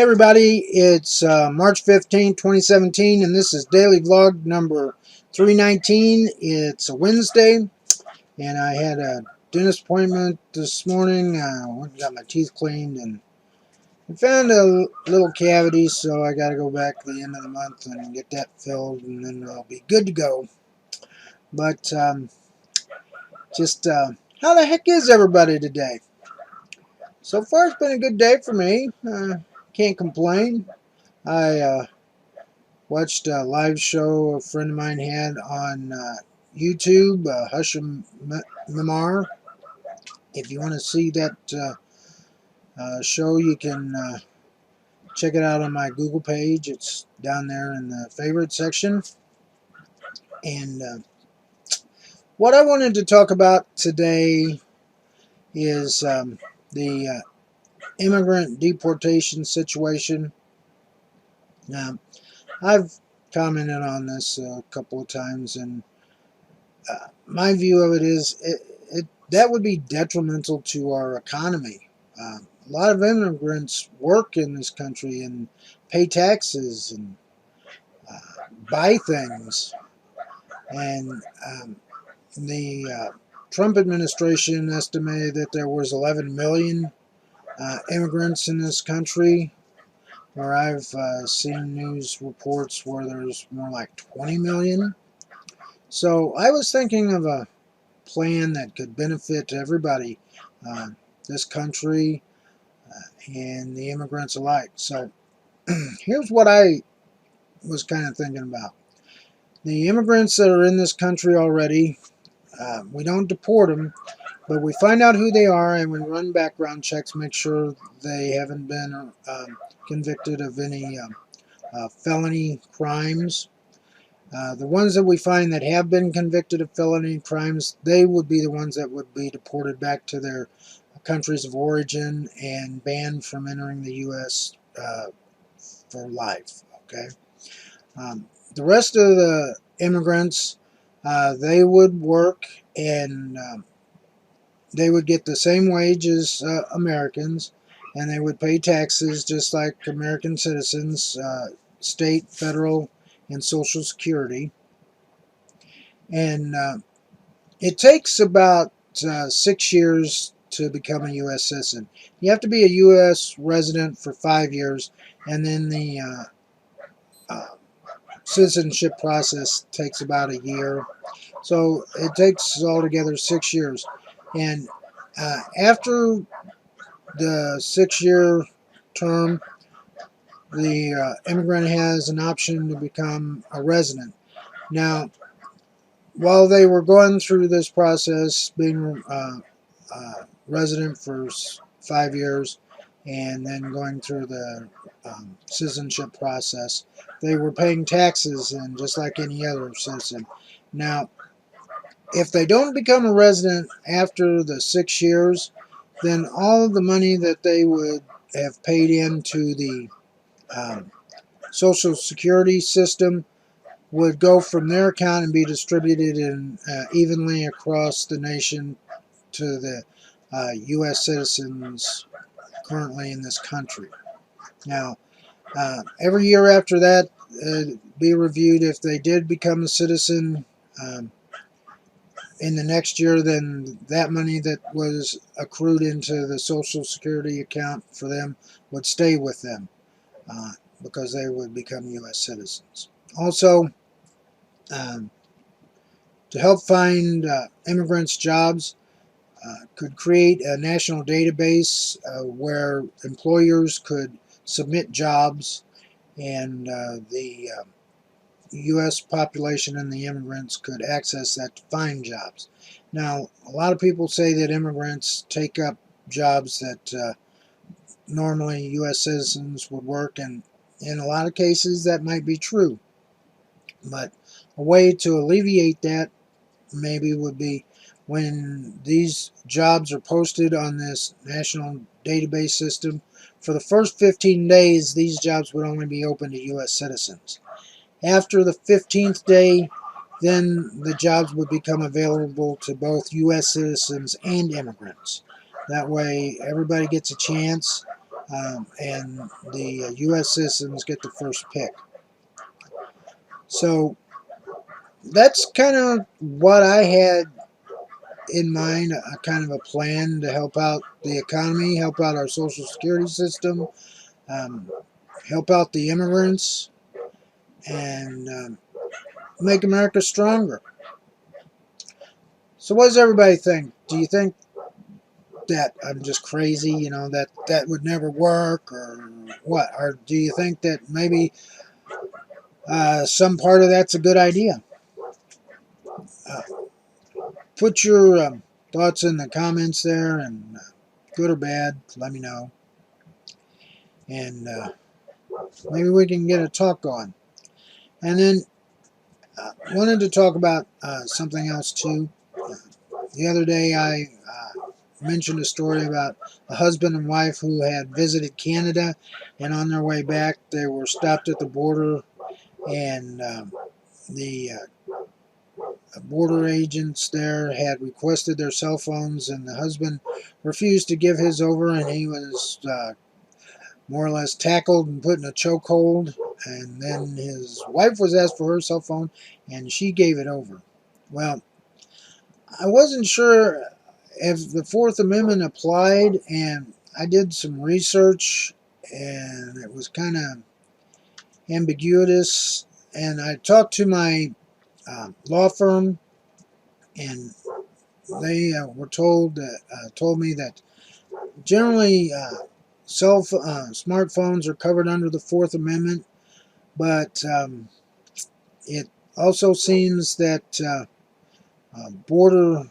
Hey everybody, it's March 15, 2017, and this is Daily Vlog number 319. It's a Wednesday, and I had a dentist appointment this morning. Went and got my teeth cleaned, and I found a little cavity, so I got to go back at the end of the month and get that filled, and then I'll be good to go. But how the heck is everybody today? So far, it's been a good day for me. Can't complain. I watched a live show a friend of mine had on YouTube, Husham Mimar. If you want to see that show, you can check it out on my Google page. It's down there in the favorite section. And what I wanted to talk about today is the immigrant deportation situation. Now, I've commented on this a couple of times, and my view of it is that would be detrimental to our economy. A lot of immigrants work in this country and pay taxes and buy things. And the Trump administration estimated that there was 11 million immigrants in this country, where I've seen news reports where there's more like 20 million. So I was thinking of a plan that could benefit everybody, this country and the immigrants alike. So here's what I was kind of thinking about. The immigrants that are in this country already, we don't deport them, but we find out who they are and we run background checks, make sure they haven't been convicted of any felony crimes. The ones that we find that have been convicted of felony crimes, they would be the ones that would be deported back to their countries of origin and banned from entering the U.S. For life. Okay. The rest of the immigrants, they would work and they would get the same wage as Americans, and they would pay taxes just like American citizens, state, federal, and Social Security. And it takes about 6 years to become a U.S. citizen. You have to be a U.S. resident for 5 years, and then the citizenship process takes about a year. So it takes altogether 6 years. And after the 6-year term, the immigrant has an option to become a resident. Now, while they were going through this process, being resident for 5 years and then going through the citizenship process, they were paying taxes and just like any other citizen. Now, if they don't become a resident after the 6 years, then all of the money that they would have paid into the Social Security system would go from their account and be distributed evenly across the nation to the U.S. citizens currently in this country. Now, every year after that, be reviewed. If they did become a citizen in the next year, then that money that was accrued into the Social Security account for them would stay with them because they would become U.S. citizens. Also, to help find immigrants jobs, could create a national database where employers could submit jobs, and the U.S. population and the immigrants could access that to find jobs. Now, a lot of people say that immigrants take up jobs that normally U.S. citizens would work, and in a lot of cases that might be true. But a way to alleviate that maybe would be when these jobs are posted on this national database system, for the first 15 days, these jobs would only be open to U.S. citizens. After the 15th day, then the jobs would become available to both U.S. citizens and immigrants. That way, everybody gets a chance. and the U.S. citizens get the first pick. So that's kind of what I had in mind, a kind of a plan to help out the economy, help out our social security system, um, help out the immigrants, and make America stronger. So what does everybody think? Do you think that I'm just crazy, that that would never work, or what? Or do you think that maybe some part of that's a good idea? Uh, put your thoughts in the comments there, and good or bad, let me know. And maybe we can get a talk going. And then wanted to talk about something else too. The other day I mentioned a story about a husband and wife who had visited Canada, and on their way back they were stopped at the border, and the border agents there had requested their cell phones, and the husband refused to give his over, and he was more or less tackled and put in a chokehold. And then his wife was asked for her cell phone, and she gave it over. Well, I wasn't sure if the Fourth Amendment applied, and I did some research, and it was kind of ambiguous. And I talked to my law firm, and they were told me that generally smartphones are covered under the Fourth Amendment, but it also seems that border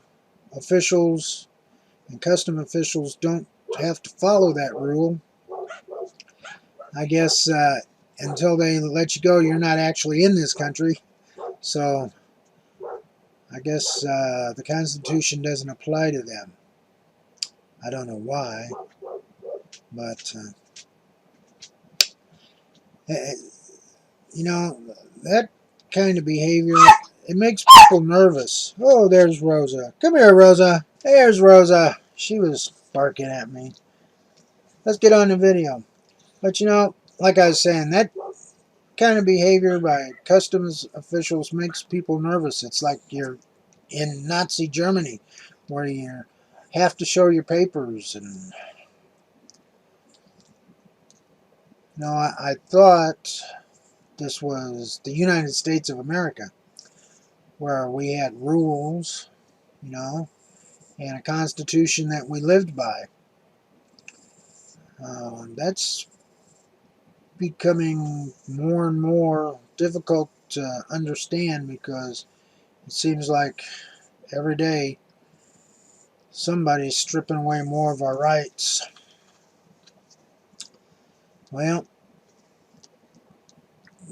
officials and custom officials don't have to follow that rule. I guess until they let you go, you're not actually in this country. So I guess the Constitution doesn't apply to them. I don't know why, but that kind of behavior, it makes people nervous. Oh, there's Rosa. Come here, Rosa. There's Rosa. She was barking at me. Let's get on the video. But like I was saying, that kind of behavior by customs officials makes people nervous. It's like you're in Nazi Germany, where you have to show your papers. And I thought this was the United States of America, where we had rules, and a constitution that we lived by. That's becoming more and more difficult to understand, because it seems like every day somebody's stripping away more of our rights. Well,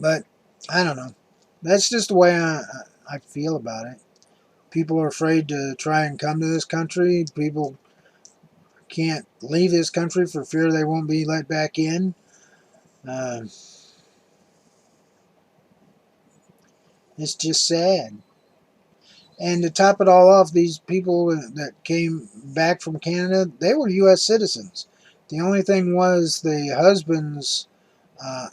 but I don't know. That's just the way I feel about it. People are afraid to try and come to this country. People can't leave this country for fear they won't be let back in. It's just sad. And to top it all off, these people that came back from Canada, they were U.S. citizens. The only thing was the husband's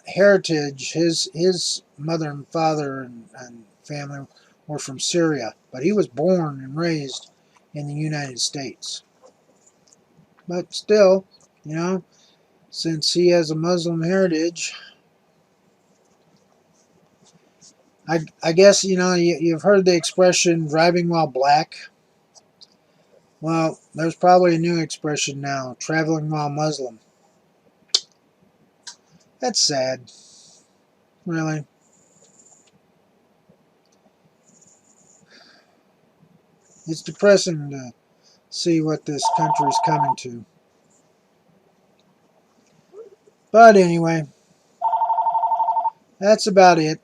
heritage, his mother and father and family were from Syria, but he was born and raised in the United States. But still, since he has a Muslim heritage, I guess, you've heard the expression driving while black. Well, there's probably a new expression now, traveling while Muslim. That's sad. Really. It's depressing to see what this country is coming to. But anyway, that's about it.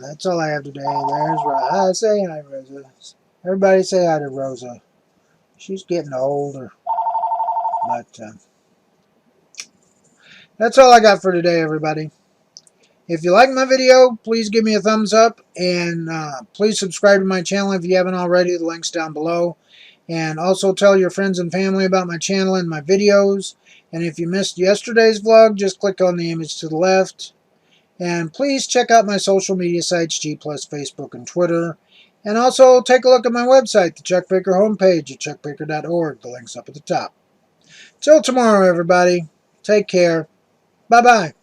That's all I have today. There's Rosa. Say hi, Rosa. Everybody say hi to Rosa. She's getting older. But that's all I got for today, everybody. If you like my video, please give me a thumbs up. And please subscribe to my channel if you haven't already. The link's down below. And also tell your friends and family about my channel and my videos. And if you missed yesterday's vlog, just click on the image to the left. And please check out my social media sites, G+, Facebook, and Twitter. And also take a look at my website, the Chuck Baker homepage at chuckbaker.org. The link's up at the top. Till tomorrow, everybody. Take care. Bye-bye.